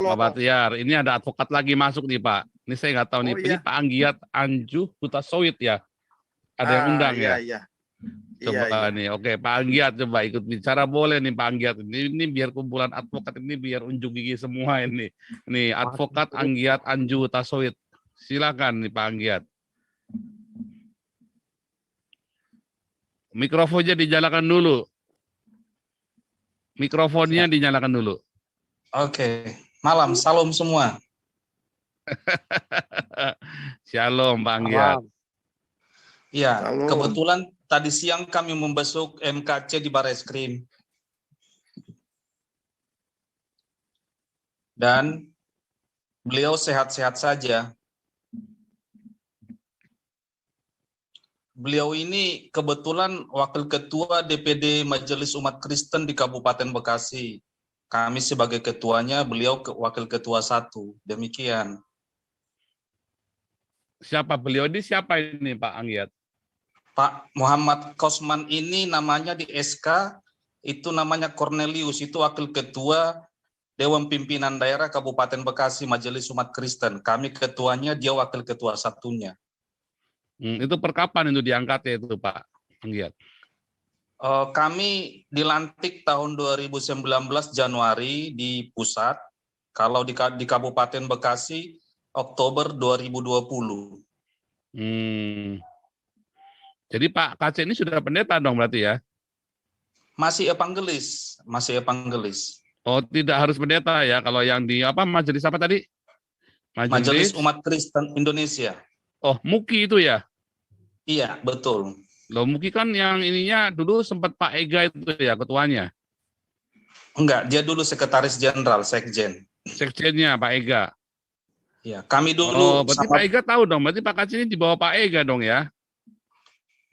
Pak Batiar, ini ada advokat lagi masuk nih Pak. Ini saya nggak tahu nih, ini iya. Pak Anggiat Anju Hutasoit ya. Ada yang undang Iya, ya. iya. Iya, Coba iya. nih, oke Pak Anggiat coba ikut bicara boleh nih Pak Anggiat. Ini biar kumpulan advokat ini biar unjuk gigi semua ini. Nih advokat Anggiat Anju Hutasoit. Silakan nih Pak Anggiat. Mikrofonnya dinyalakan dulu. Mikrofonnya dinyalakan dulu. Oke, malam, salam semua. Shalom Pak Anggiat. Ya, Salam. kebetulan tadi siang kami membesuk MKC di Barreskrim. Dan beliau sehat-sehat saja. Beliau ini kebetulan Wakil Ketua DPD Majelis Umat Kristen di Kabupaten Bekasi. Kami sebagai ketuanya, beliau Wakil Ketua 1. Demikian. Siapa beliau ini? Siapa ini Pak Anggiat? Pak Muhammad Kosman ini namanya di SK, itu namanya Cornelius, itu Wakil Ketua Dewan Pimpinan Daerah Kabupaten Bekasi Majelis Umat Kristen. Kami ketuanya, dia Wakil Ketua 1-nya. Itu per kapan itu diangkatnya itu Pak Anggiat? Kami dilantik tahun 2019 Januari di pusat, kalau di Kabupaten Bekasi Oktober 2020. Jadi Pak KC ini sudah pendeta dong berarti ya? Masih evangelis, masih evangelis. Oh tidak harus pendeta ya, kalau yang di apa majelis apa tadi? Majelis Umat Kristen Indonesia. Oh MUKI itu ya? Iya, betul. Loh MUKI kan yang ininya dulu sempat Pak Ega itu ya ketuanya? Enggak, dia dulu sekretaris jenderal, sekjen. Sekjennya Pak Ega. Ya, kami dulu. Oh, berarti Pak Ega tahu dong. Berarti Pak KC ini di bawah Pak Ega dong ya?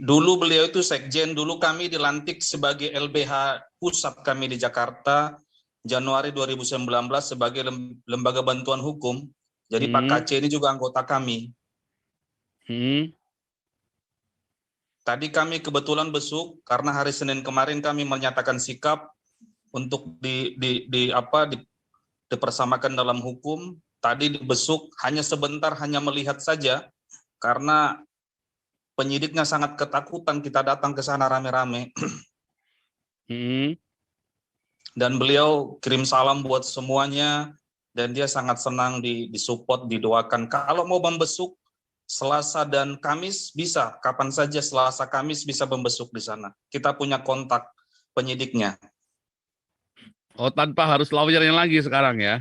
Dulu beliau itu sekjen. Dulu kami dilantik sebagai LBH pusat kami di Jakarta Januari 2019 sebagai lembaga bantuan hukum. Jadi Pak KC ini juga anggota kami. Tadi kami kebetulan besuk karena hari Senin kemarin kami menyatakan sikap untuk dipersamakan dalam hukum. Tadi dibesuk hanya sebentar, hanya melihat saja karena penyidiknya sangat ketakutan kita datang ke sana rame-rame. Dan beliau kirim salam buat semuanya dan dia sangat senang disupport, didoakan. Kalau mau membesuk Selasa dan Kamis bisa, kapan saja Selasa Kamis bisa membesuk di sana. Kita punya kontak penyidiknya. Oh tanpa harus lawyernya lagi sekarang ya?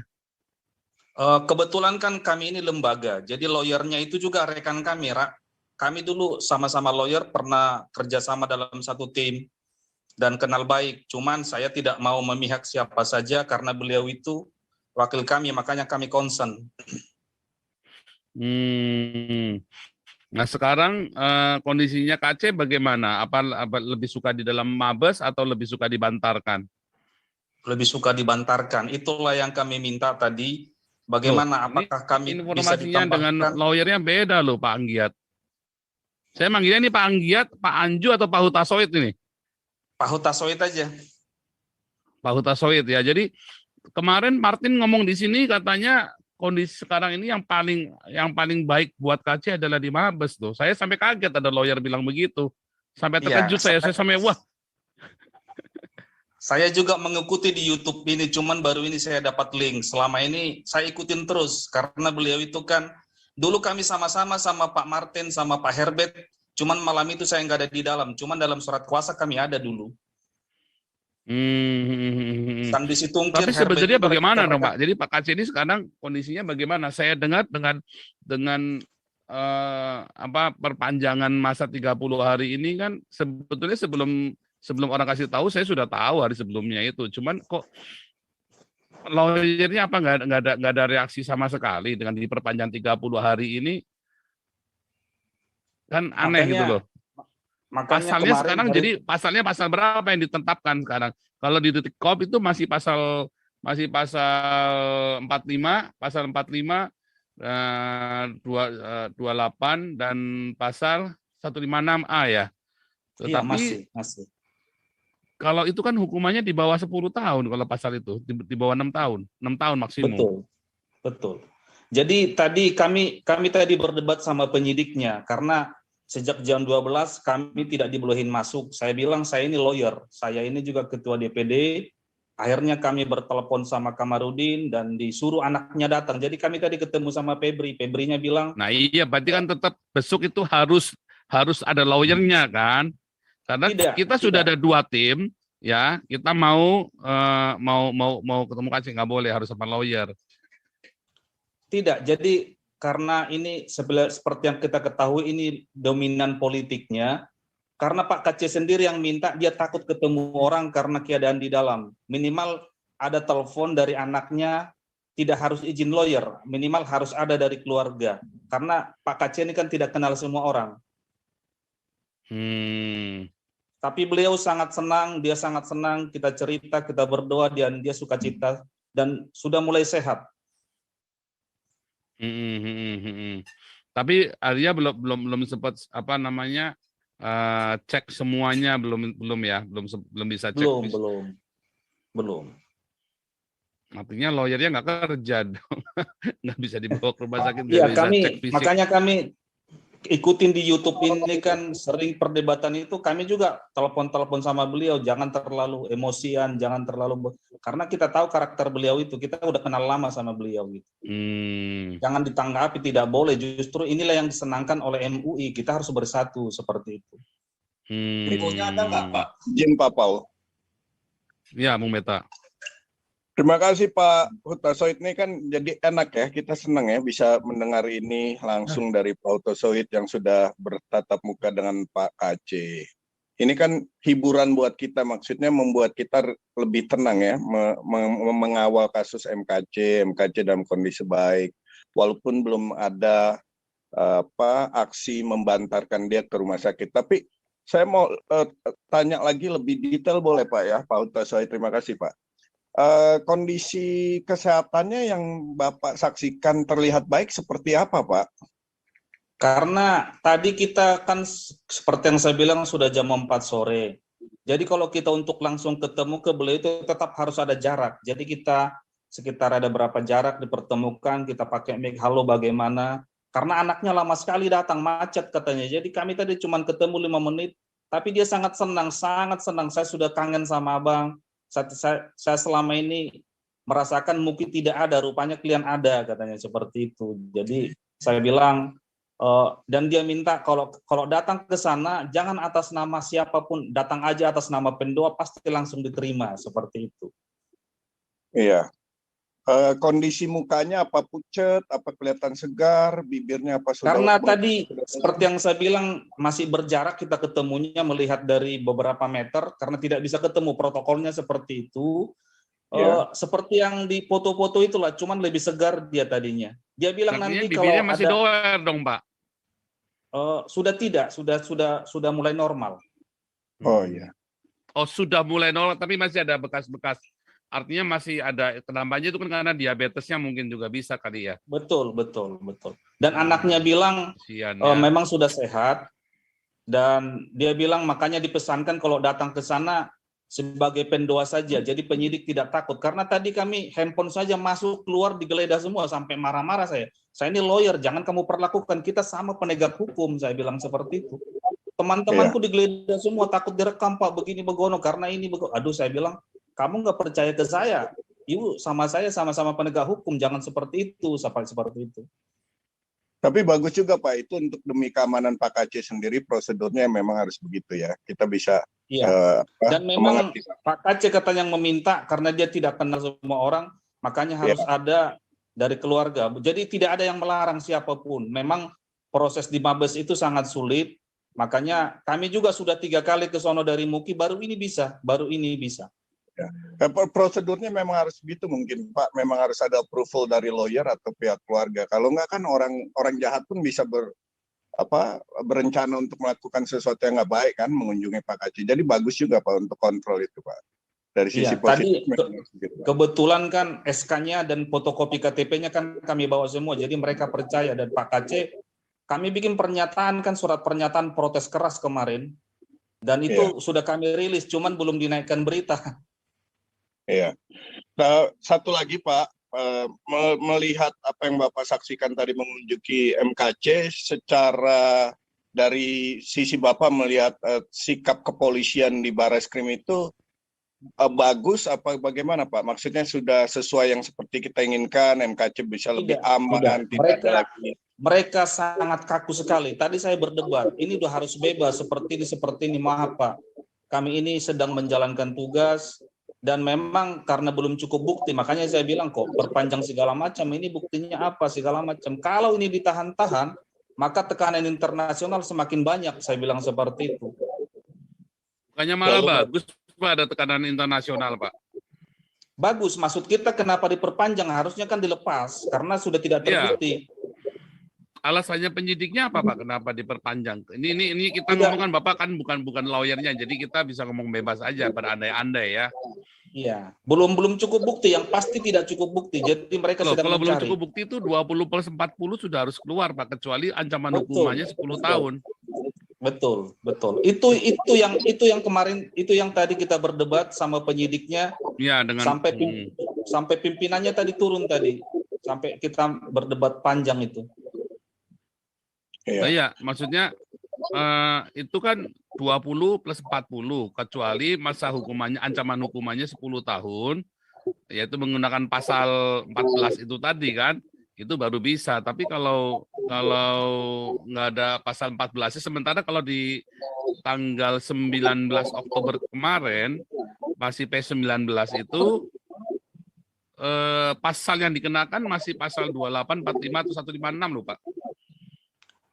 Kebetulan kan kami ini lembaga, jadi lawyernya itu juga rekan kami, Rak. Kami dulu sama-sama lawyer, pernah kerjasama dalam satu tim dan kenal baik. Cuman saya tidak mau memihak siapa saja karena beliau itu wakil kami, makanya kami concern. Nah sekarang kondisinya KC bagaimana? Apa lebih suka di dalam Mabes atau lebih suka dibantarkan? Lebih suka dibantarkan. Itulah yang kami minta tadi. Bagaimana? Apakah kami bisa ditambahkan? Dengan lawyernya beda loh Pak Anggiat. Saya manggilnya ini Pak Anggiat, Pak Anju atau Pak Hutasoit ini? Pak Hutasoit aja. Pak Hutasoit ya. Jadi kemarin Martin ngomong di sini katanya kondisi sekarang ini yang paling baik buat KC adalah di Mabes tuh. Saya sampai kaget ada lawyer bilang begitu. Sampai terkejut saya sampai wah. Saya juga mengikuti di YouTube ini, cuman baru ini saya dapat link. Selama ini saya ikutin terus karena beliau itu kan dulu kami sama-sama sama Pak Martin sama Pak Herbert. Cuman malam itu saya nggak ada di dalam. Cuman dalam surat kuasa kami ada dulu. Tapi sebenarnya bagaimana dong Pak? Jadi Pak KC ini sekarang kondisinya bagaimana? Saya dengar dengan perpanjangan masa 30 hari ini kan sebetulnya sebelum orang kasih tahu saya sudah tahu hari sebelumnya itu. Cuman kok lawyernya apa nggak ada reaksi sama sekali dengan diperpanjang 30 hari ini? Kan aneh gitu loh. Pasalnya sekarang jadi pasalnya pasal berapa yang ditetapkan sekarang? Kalau di Detikcom itu masih pasal 45, pasal 45 28 dan pasal 156A ya. Tetapi iya, masih. Kalau itu kan hukumannya di bawah 10 tahun kalau pasal itu, di bawah 6 tahun. 6 tahun maksimum. Betul. betul. Jadi tadi kami tadi berdebat sama penyidiknya karena sejak jam 12 kami tidak dibolehin masuk. Saya bilang saya ini lawyer, saya ini juga ketua DPD. Akhirnya kami bertelepon sama Kamarudin dan disuruh anaknya datang. Jadi kami tadi ketemu sama Febri. Febrinya bilang, Nah iya, berarti kan tetap besok itu harus ada lawyernya kan? Karena kita sudah ada 2 tim, ya kita mau ketemu Kaceh, nggak boleh, harus sama lawyer. tidak. Jadi karena ini seperti yang kita ketahui ini dominan politiknya. Karena Pak Kaceh sendiri yang minta, dia takut ketemu orang karena keadaan di dalam. Minimal ada telepon dari anaknya, tidak harus izin lawyer, minimal harus ada dari keluarga. Karena Pak Kaceh ini kan tidak kenal semua orang. Tapi beliau sangat senang, dia sangat senang, kita cerita, kita berdoa, dan dia sukacita, dan sudah mulai sehat. Tapi Arya belum sempat cek semuanya, belum bisa cek. Belum. Artinya lawyernya nggak kerja dong, nggak bisa dibawa ke rumah sakit. Iya, makanya kami ikutin di YouTube ini kan sering perdebatan itu, kami juga telepon sama beliau, jangan terlalu emosian, jangan terlalu, karena kita tahu karakter beliau itu, kita udah kenal lama sama beliau gitu. Jangan ditanggapi, tidak boleh, justru inilah yang disenangkan oleh MUI, kita harus bersatu seperti itu. Berikutnya ada nggak Pak? Izin Pak Paul. Ya, Bung Meta. Terima kasih Pak Hutasoid, ini kan jadi enak ya, kita senang ya bisa mendengar ini langsung dari Pak Hutasoid yang sudah bertatap muka dengan Pak Kaceh. Ini kan hiburan buat kita, maksudnya membuat kita lebih tenang ya, mengawal kasus MKC dalam kondisi baik, walaupun belum ada aksi membantarkan dia ke rumah sakit. Tapi saya mau tanya lagi lebih detail boleh Pak ya, Pak Hutasoid, terima kasih Pak. Kondisi kesehatannya yang Bapak saksikan terlihat baik seperti apa, Pak? Karena tadi kita kan seperti yang saya bilang sudah jam 4 sore. Jadi kalau kita untuk langsung ketemu ke beliau itu tetap harus ada jarak. Jadi kita sekitar ada berapa jarak dipertemukan, kita pakai mic, halo bagaimana. Karena anaknya lama sekali datang, macet katanya. Jadi kami tadi cuma ketemu 5 menit, tapi dia sangat senang, saya sudah kangen sama abang. Saya selama ini merasakan mungkin tidak ada, rupanya kalian ada, katanya seperti itu. Jadi saya bilang, dan dia minta kalau datang ke sana jangan atas nama siapapun, datang aja atas nama pendoa, pasti langsung diterima, seperti itu. Iya. Kondisi mukanya apa pucat, apa kelihatan segar, bibirnya apa sudah? Karena tadi seperti yang saya bilang masih berjarak, kita ketemunya melihat dari beberapa meter karena tidak bisa ketemu, protokolnya seperti itu. Seperti yang di foto-foto itulah, cuman lebih segar dia tadinya. Dia bilang nanti kalau bibirnya masih doer dong, Pak. Sudah tidak, sudah mulai normal. Oh iya. Oh sudah mulai normal, tapi masih ada bekas-bekas. Artinya masih ada kenambahnya itu kan karena diabetesnya mungkin juga bisa kali ya. Betul. Dan anaknya bilang memang sudah sehat, dan dia bilang makanya dipesankan kalau datang ke sana sebagai pendoa saja. Jadi penyidik tidak takut, karena tadi kami handphone saja masuk keluar digeledah semua sampai marah-marah saya. Saya ini lawyer, jangan kamu perlakukan kita sama penegak hukum, saya bilang seperti itu. Teman-temanku digeledah semua, takut direkam Pak, begini begono karena ini begono. Aduh, saya bilang kamu nggak percaya ke saya, ibu sama saya sama-sama penegak hukum, jangan seperti itu, seperti itu. Tapi bagus juga Pak, itu untuk demi keamanan Pak Kaceh sendiri, prosedurnya memang harus begitu ya. Kita bisa. Iya. Dan memang Pak Kaceh katanya yang meminta karena dia tidak kenal semua orang, makanya harus ada dari keluarga. Jadi tidak ada yang melarang siapapun. Memang proses di Mabes itu sangat sulit, makanya kami juga sudah 3 kali ke sono dari Muki, baru ini bisa. Ya. Prosedurnya memang harus begitu mungkin Pak, memang harus ada approval dari lawyer atau pihak keluarga. Kalau enggak kan orang jahat pun bisa berencana untuk melakukan sesuatu yang nggak baik kan, mengunjungi Pak Kaceh. Jadi bagus juga Pak untuk kontrol itu Pak. Dari sisi positif. Tadi kebetulan kan SK-nya dan fotokopi KTP-nya kan kami bawa semua, jadi mereka percaya. Dan Pak Kaceh, kami bikin pernyataan kan, surat pernyataan protes keras kemarin, dan itu sudah kami rilis, cuman belum dinaikkan berita. Iya. Nah, satu lagi Pak melihat apa yang Bapak saksikan tadi mengunjungi MKC, secara dari sisi Bapak melihat sikap kepolisian di Barreskrim itu bagus apa bagaimana Pak? Maksudnya sudah sesuai yang seperti kita inginkan, MKC bisa lebih aman, tidak ada lagi. Mereka sangat kaku sekali. Tadi saya berdebat, ini udah harus bebas seperti ini. Maaf Pak, kami ini sedang menjalankan tugas dan memang karena belum cukup bukti, makanya saya bilang kok perpanjang segala macam. Ini buktinya apa segala macam. Kalau ini ditahan-tahan, maka tekanan internasional semakin banyak. Saya bilang seperti itu. Bukannya malah bagus Pak ada tekanan internasional Pak. Bagus, maksud kita kenapa diperpanjang? Harusnya kan dilepas karena sudah tidak terbukti. Alasannya penyidiknya apa Pak? Kenapa diperpanjang? Ini kita ngomong kan Bapak kan bukan lawyernya, jadi kita bisa ngomong bebas aja, berandai-andai ya. Iya, belum cukup bukti, yang pasti tidak cukup bukti. Jadi mereka sedang kalau belum mencari. cukup bukti itu 20+40 sudah harus keluar Pak, kecuali ancaman hukumannya 10 tahun. Betul. Itu yang kemarin, itu yang tadi kita berdebat sama penyidiknya. Ya, dengan sampai pimpinannya tadi turun tadi. Sampai kita berdebat panjang itu. Iya, maksudnya itu kan 20+40 kecuali masa hukumannya, ancaman hukumannya 10 tahun, yaitu menggunakan pasal 14 itu tadi kan, itu baru bisa. Tapi kalau nggak ada pasal 14, sementara kalau di tanggal 19 Oktober kemarin masih P19 itu pasal yang dikenakan masih pasal 28, 45 atau 156 loh Pak.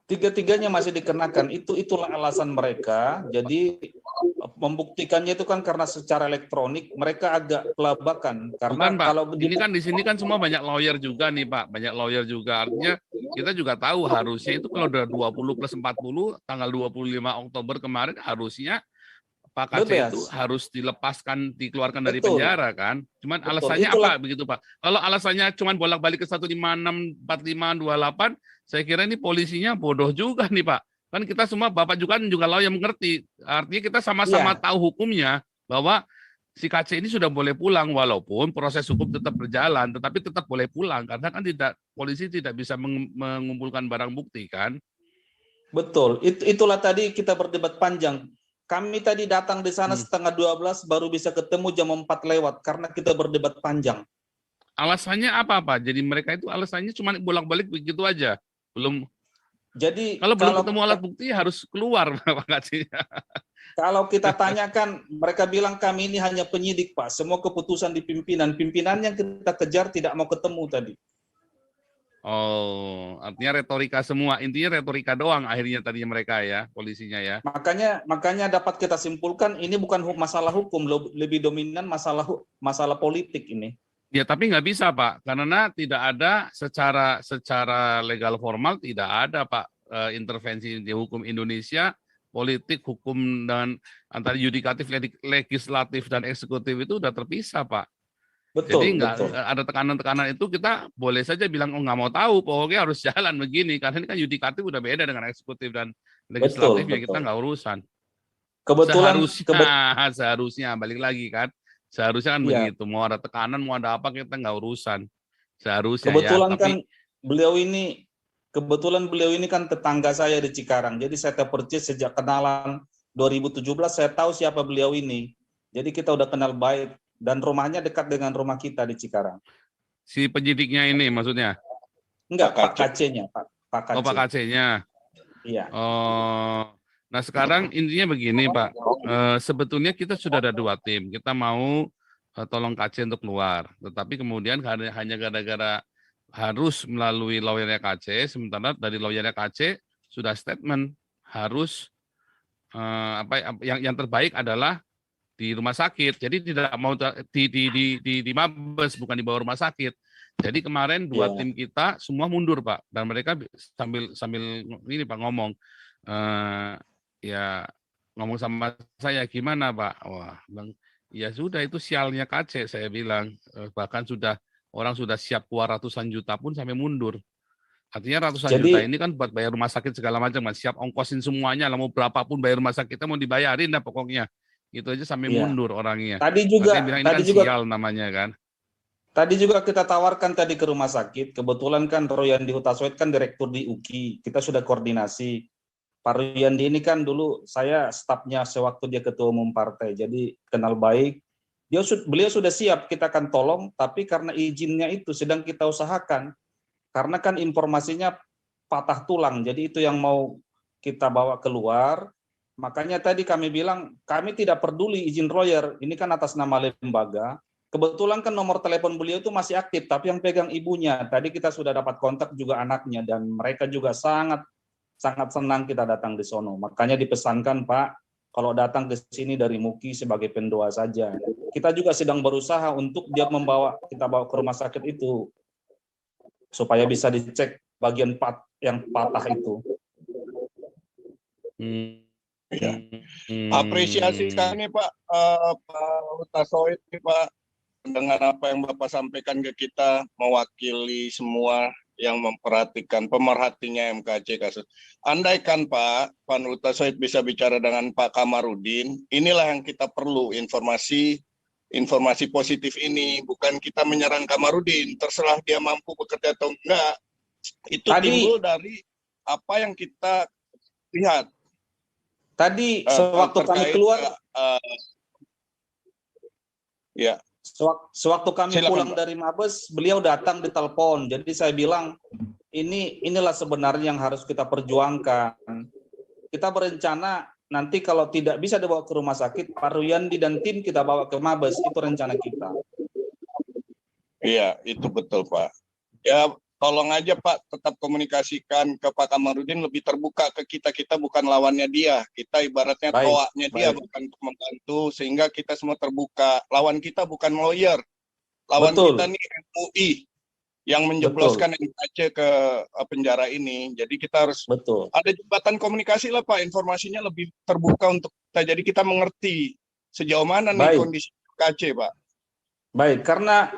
Tiga-tiganya masih dikenakan. Itulah alasan mereka. Jadi membuktikannya itu kan karena secara elektronik mereka agak kelabakan. Karena bukan, Pak. Kalau ini kan di sini kan semua banyak lawyer juga nih Pak, banyak lawyer juga. Artinya kita juga tahu harusnya itu kalau udah 20+40 tanggal 25 Oktober kemarin harusnya Pak KC itu harus dilepaskan, dikeluarkan dari penjara kan. Cuman alasannya apa begitu Pak? Kalau alasannya cuman bolak-balik ke 156, 45, 28, saya kira ini polisinya bodoh juga nih Pak. Kan kita semua Bapak juga lawyer mengerti. Artinya kita sama-sama tahu hukumnya bahwa si KC ini sudah boleh pulang walaupun proses hukum tetap berjalan, tetapi tetap boleh pulang karena kan polisi tidak bisa mengumpulkan barang bukti kan. Betul. Itulah tadi kita berdebat panjang. Kami tadi datang di sana setengah 12 baru bisa ketemu jam 4 lewat karena kita berdebat panjang. Alasannya apa Pak? Jadi mereka itu alasannya cuma bolak-balik begitu aja. Belum. Jadi kalau belum ketemu alat bukti harus keluar Pak KC. Kalau kita tanyakan, mereka bilang kami ini hanya penyidik Pak. Semua keputusan di pimpinan. Pimpinan yang kita kejar tidak mau ketemu tadi. Oh, artinya retorika semua. Intinya retorika doang akhirnya tadinya mereka ya, polisinya ya. Makanya dapat kita simpulkan ini bukan masalah hukum, lebih dominan masalah politik ini. Ya, tapi nggak bisa Pak, karena tidak ada secara legal formal tidak ada Pak intervensi di hukum Indonesia, politik, hukum dan antara yudikatif, legislatif dan eksekutif itu udah terpisah Pak. Betul, jadi nggak ada tekanan-tekanan itu, kita boleh saja bilang oh nggak mau tahu, pokoknya harus jalan begini karena ini kan yudikatif udah beda dengan eksekutif dan legislatif, ya kita nggak urusan. Kebetulan seharusnya balik lagi kan, seharusnya kan begitu, mau ada tekanan mau ada apa kita nggak urusan seharusnya. Kebetulan ya, kan beliau ini kan tetangga saya di Cikarang, jadi saya percis sejak kenalan 2017 saya tahu siapa beliau ini, jadi kita udah kenal baik. Dan rumahnya dekat dengan rumah kita di Cikarang. Si penyidiknya ini maksudnya? Enggak, Pak KC-nya. Pak KC. Oh, Pak KC-nya. Iya. Oh, nah sekarang intinya begini Pak. Sebetulnya kita sudah ada 2 tim. Kita mau tolong KC untuk keluar. Tetapi kemudian hanya gara-gara harus melalui lawyernya KC, sementara dari lawyernya KC sudah statement harus yang terbaik adalah di rumah sakit, jadi tidak mau di Mabes, bukan di bawah rumah sakit. Jadi kemarin 2 tim kita semua mundur Pak, dan mereka sambil ini Pak ngomong, ya ngomong sama saya gimana Pak, wah bilang ya sudah itu sialnya KC, saya bilang bahkan orang sudah siap keluar ratusan juta pun sampai mundur. Artinya ratusan juta ini kan buat bayar rumah sakit segala macam, siap ongkosin semuanya, lah mau berapapun bayar rumah sakitnya mau dibayarin dah pokoknya. Gitu aja sampai mundur orangnya. Tadi juga sial namanya kan. Tadi juga kita tawarkan tadi ke rumah sakit. Kebetulan kan Royandi Hutasoit kan direktur di UKI. Kita sudah koordinasi. Pak Royandi ini kan dulu saya stafnya sewaktu dia ketua umum partai. Jadi kenal baik. Beliau sudah siap, kita akan tolong. Tapi karena izinnya itu sedang kita usahakan. Karena kan informasinya patah tulang. Jadi itu yang mau kita bawa keluar. Makanya tadi kami bilang, kami tidak peduli izin lawyer. Ini kan atas nama lembaga. Kebetulan kan nomor telepon beliau itu masih aktif, tapi yang pegang ibunya. Tadi kita sudah dapat kontak juga anaknya, dan mereka juga sangat senang kita datang di sono. Makanya dipesankan, Pak, kalau datang ke sini dari MUKI sebagai pendoa saja. Kita juga sedang berusaha untuk dia kita bawa ke rumah sakit itu, supaya bisa dicek bagian yang patah itu. Ya. Apresiasi sekali Pak, Pak Hutasoit nih Pak, dengan apa yang Bapak sampaikan ke kita, mewakili semua yang pemerhatinya MKC kasus. Andaikan Pak Hutasoit bisa bicara dengan Pak Kamarudin, inilah yang kita perlu, informasi positif ini, bukan kita menyerang Kamarudin, terserah dia mampu bekerja atau enggak. Itu timbul dari apa yang kita lihat. Tadi sewaktu kami keluar, ya. Sewaktu kami Silakan, pulang Pak. dari Mabes, beliau datang di telepon. Jadi saya bilang, inilah sebenarnya yang harus kita perjuangkan. Kita berencana nanti kalau tidak bisa dibawa ke rumah sakit, Pak Ruyandi dan tim kita bawa ke Mabes. Itu rencana kita. Iya, itu betul Pak. Ya, tolong aja Pak tetap komunikasikan ke Pak Kamarudin, lebih terbuka ke kita. Kita bukan lawannya dia. Kita ibaratnya toaknya dia, bukan untuk membantu, sehingga kita semua terbuka. Lawan kita bukan lawyer. Lawan kita nih MUI yang menjebloskan MKC ke penjara ini. Jadi kita harus ada jembatan komunikasi lah Pak. Informasinya lebih terbuka untuk kita. Jadi kita mengerti sejauh mana nih kondisi MKC Pak. Baik, karena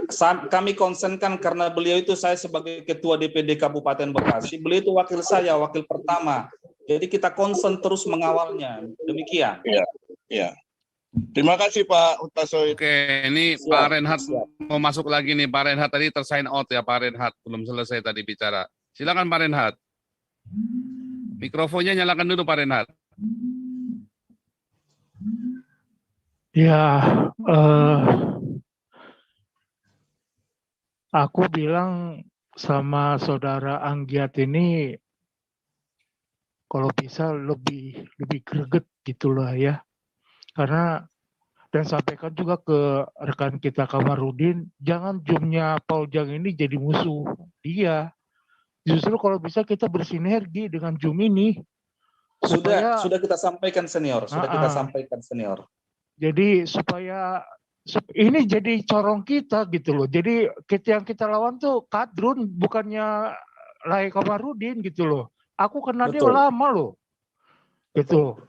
kami konsenkan karena beliau itu, saya sebagai Ketua DPD Kabupaten Bekasi, beliau itu wakil saya, wakil pertama. Jadi kita konsen terus mengawalnya. Demikian. Iya. Terima kasih Pak Hutasoit. Oke, ini Pak Reinhard mau masuk lagi nih. Pak Reinhard tadi tersign out ya Pak Reinhard, belum selesai tadi bicara. Silakan Pak Reinhard. Mikrofonnya nyalakan dulu Pak Reinhard. Ya, aku bilang sama saudara Anggiat ini, kalau bisa lebih greget gitulah ya. Karena, dan sampaikan juga ke rekan kita Kamarudin, jangan Zoom-nya Paul Jang ini jadi musuh dia. Justru kalau bisa kita bersinergi dengan Zoom ini. Sudah kita sampaikan senior, kita sampaikan senior. Jadi supaya ini jadi corong kita gitu loh. Jadi yang kita lawan tuh Kadrun, bukannya Lai Kamarudin gitu loh. Aku kenal dia lama loh. Gitu.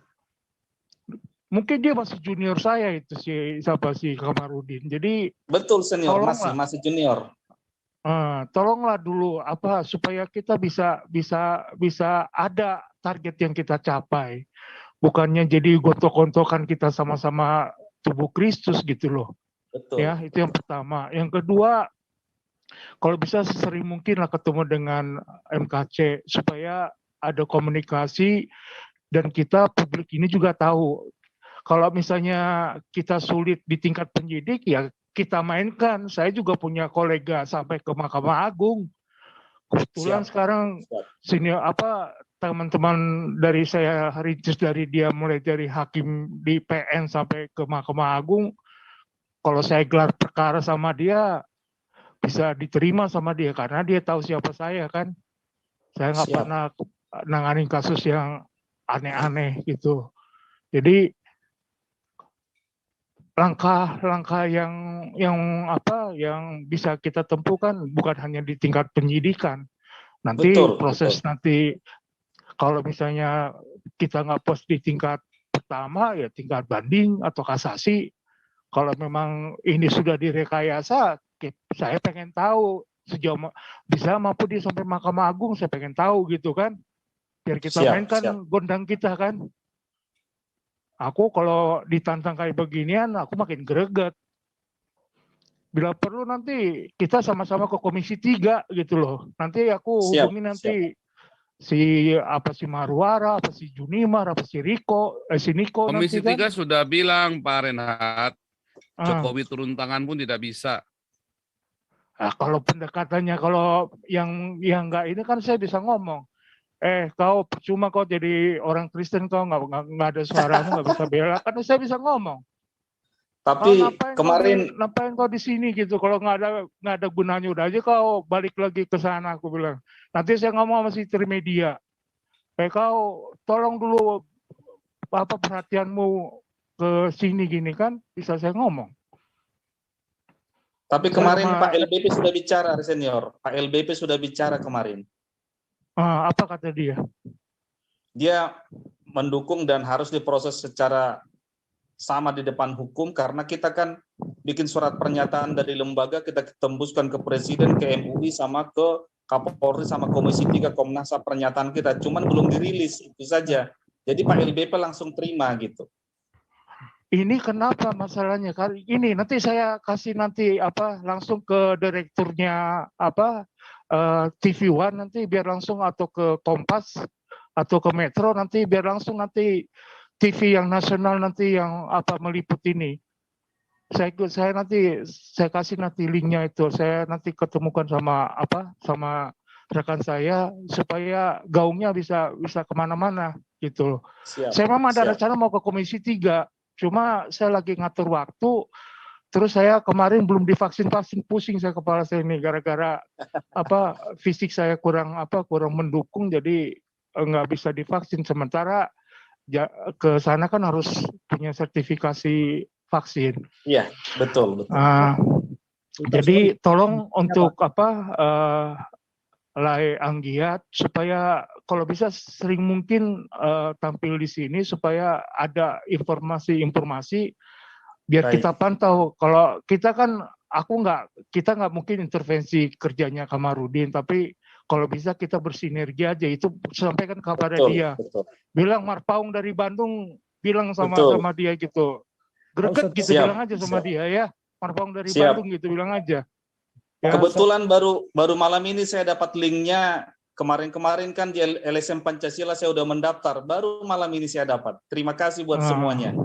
Mungkin dia masih junior saya itu si Kamarudin. Jadi betul senior, masih junior. Tolonglah dulu supaya kita bisa ada target yang kita capai. Bukannya jadi gontok-gontokan kita sama-sama tubuh Kristus gitu loh. Betul. Ya, itu yang pertama. Yang kedua, kalau bisa sesering mungkin lah ketemu dengan MKC supaya ada komunikasi, dan kita publik ini juga tahu. Kalau misalnya kita sulit di tingkat penyidik, ya kita mainkan. Saya juga punya kolega sampai ke Mahkamah Agung. Kebetulan sekarang senior teman-teman dari saya rintis dari dia, mulai dari hakim di PN sampai ke Mahkamah Agung. Kalau saya gelar perkara sama dia, bisa diterima sama dia karena dia tahu siapa saya kan. Saya nggak pernah nanganin kasus yang aneh-aneh gitu. Jadi langkah-langkah yang bisa kita tempuhkan bukan hanya di tingkat penyidikan. Nanti proses nanti kalau misalnya kita nggak pos di tingkat pertama, ya tingkat banding atau kasasi. Kalau memang ini sudah direkayasa, saya pengen tahu sejauh bisa mampu dia sampai Mahkamah Agung, saya pengen tahu gitu kan. Biar kita mainkan gondang kita kan. Aku kalau ditantang kayak beginian, aku makin greget. bila perlu nanti kita sama-sama ke Komisi 3 gitu loh. Nanti aku Siap, hubungi nanti si Marwara, apa si Junimar, apa si si Niko Komisi nanti kan. 3 sudah bilang Pak Renhat, Ah. Jokowi turun tangan pun tidak bisa. Kalau pendekatannya, kalau yang nggak ini kan saya bisa ngomong. Kau percuma kau jadi orang Kristen, kau nggak ada suaramu, nggak bisa bela, kan saya bisa ngomong. Tapi Ngapain kemarin kau di sini gitu? Kalau nggak ada gunanya, udah aja kau balik lagi ke sana, aku bilang. Nanti saya ngomong sama si Trimedia. Kau tolong dulu perhatianmu ke sini gini kan, bisa saya ngomong. Tapi kemarin Sama- Pak LBP sudah bicara, senior. Pak LBP sudah bicara kemarin. Apa kata dia? Dia mendukung dan harus diproses secara sama di depan hukum, karena kita kan bikin surat pernyataan dari lembaga, kita tembuskan ke Presiden, ke MUI, sama ke Kapolri, sama Komisi 3, Komnas HAM pernyataan kita. Cuman belum dirilis, itu saja. Jadi Pak LBP langsung terima gitu. Ini kenapa masalahnya? Ini nanti saya kasih nanti langsung ke direkturnya TV One nanti biar langsung, atau ke Kompas atau ke Metro nanti biar langsung nanti TV yang nasional nanti yang meliput ini. Saya nanti saya kasih nanti linknya itu. Saya nanti ketemukan sama sama rekan saya supaya gaungnya bisa kemana-mana gitu loh. Siap. Saya memang ada Siap. rencana mau ke Komisi 3. Cuma saya lagi ngatur waktu, terus saya kemarin belum divaksin, pusing saya kepala saya ini gara-gara fisik saya kurang mendukung, jadi nggak bisa divaksin. Sementara ke sana kan harus punya sertifikasi vaksin. Iya, betul. Jadi tolong untuk Lai Anggiat supaya kalau bisa sering mungkin tampil di sini supaya ada informasi biar Baik. kita pantau. Kalau kita kan kita nggak mungkin intervensi kerjanya Kamarudin, tapi kalau bisa kita bersinergi aja, itu sampaikan kepada dia. Betul. Bilang Marpaung dari Bandung, bilang sama dia gitu. Greget gitu, Siap. bilang aja sama dia ya. Marpaung dari Siap. Bandung gitu, bilang aja. Ya, Kebetulan baru malam ini saya dapat linknya. Kemarin kan di LSM Pancasila saya udah mendaftar. Baru malam ini saya dapat. Terima kasih buat semuanya.